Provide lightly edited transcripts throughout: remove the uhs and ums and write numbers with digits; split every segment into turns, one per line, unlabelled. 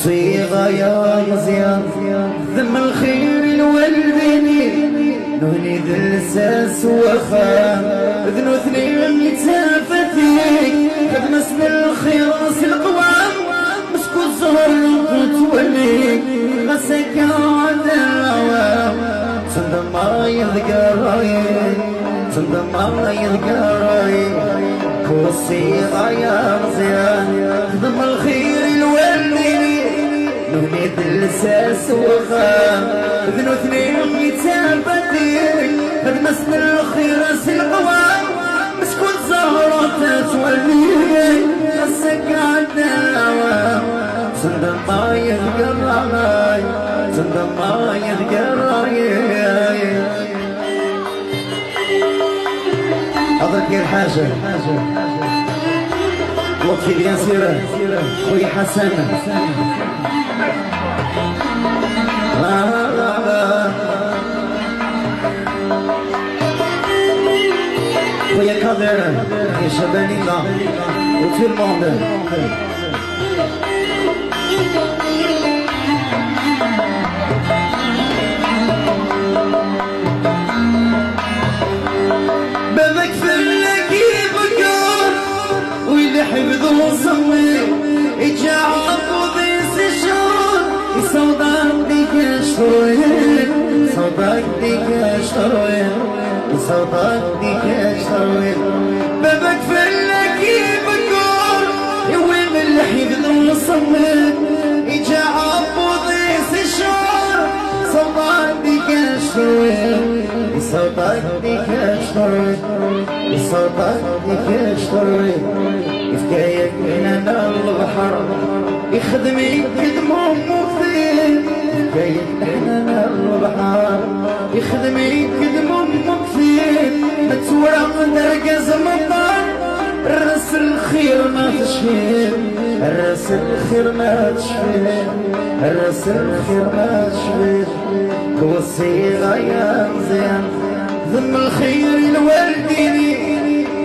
صيغة يا مزيان ذم الخير الوالديني نهني ذا الاساس وخام ذنو اثنين يتافتيك قد مسن الخير راس القوام مسكو الزهر توليك غسك عاد العوام صندم ما يذكر رايك صندم ما يذكر رايك كوصيغة يا مزيان ذم الخير الوالديني نهني ذا الاساس وخام ذنو اثنين يتافتيك قد مسن الخير راس القوام مسكو الزهر توليك غسك عاد العوام صندم ما يذكر رايك صندم ما يذكر رايك حضرتك يا الحاجة لطفي بيان سيرة خويا حسن خويا كادر يا شبانينا وتو الموند بابك فلك بكار ويلي حفظه وصمي اجا عطو ذي الشهور يصودك ديك اشتروين صودك ديك اشتروين صودك ديك اشتروين بابك فلك بكار ويلي اللي حفظه وصمي اجا عطو ذي الشهور صودك ديك اشتروين صوتك ديك اشتروي صوتك ديك اشتروي يفكايك من انا البحر يخدمي كدمهم مكثير يفكايك من انا البحر يخدمي كدمهم مكثير متورق درقز مطار الرس الخير ما تشفيه الرس الخير ما تشفيه الرس الخير ما تشفيه كوصيغة يا مزيان ذم الخير الوالديني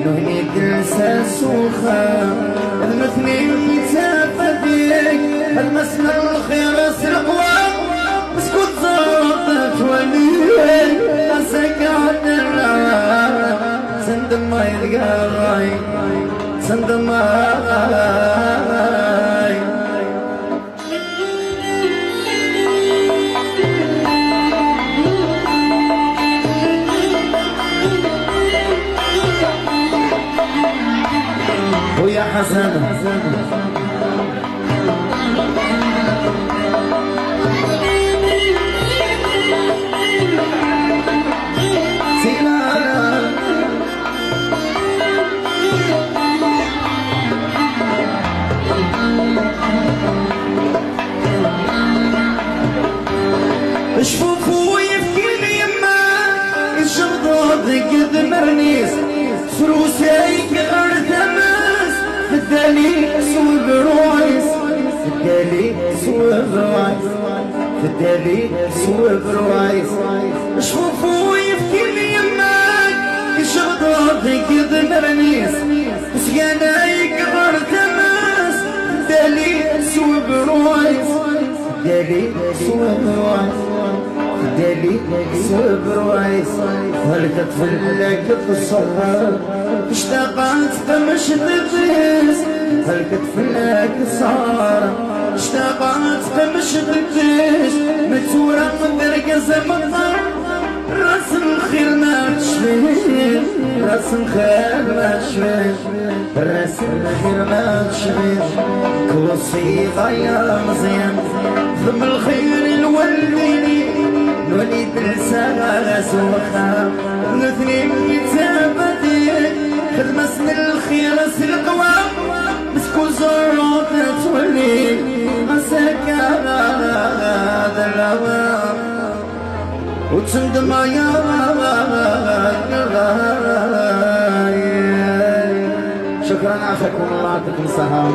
نهني الاساس وخام ذم اثنين يتافتيك المسن الخير راس القوام مسكوت زرطة توليك اسك عد العام صندم ما يلقى رايك صندم ما ويا حسن شفوفو يبكي يما الشرطة قد مرنيس فروسيك ارتمس فدالي سوى برويس فدالي سوى برويس فدالي سوى برويس شفوفو يبكي يماك الشرطة قد مرنيس سيانايك ارتمس فدالي سوى برويس فدالي سوى برويس دالي صبر وعيس هلكت في اللقط الصغار اشتاقت فمش تدريس هلكت في اللقط الصغار اشتاقت فمش تدريس متورة من درقز مطر راس الخير ما تشفيه راس الخير ما تشفيه راس الخير ما تشفيه كوصيغة يا مزيان ذم الخير الوليني نولي بالساس وخام الاثنين يتابدين خد مسن الخير القوام مسكو زروط تولي مسك هذا الهوام وتندم يا شكرا عافاكم الله يعطيكم الصحة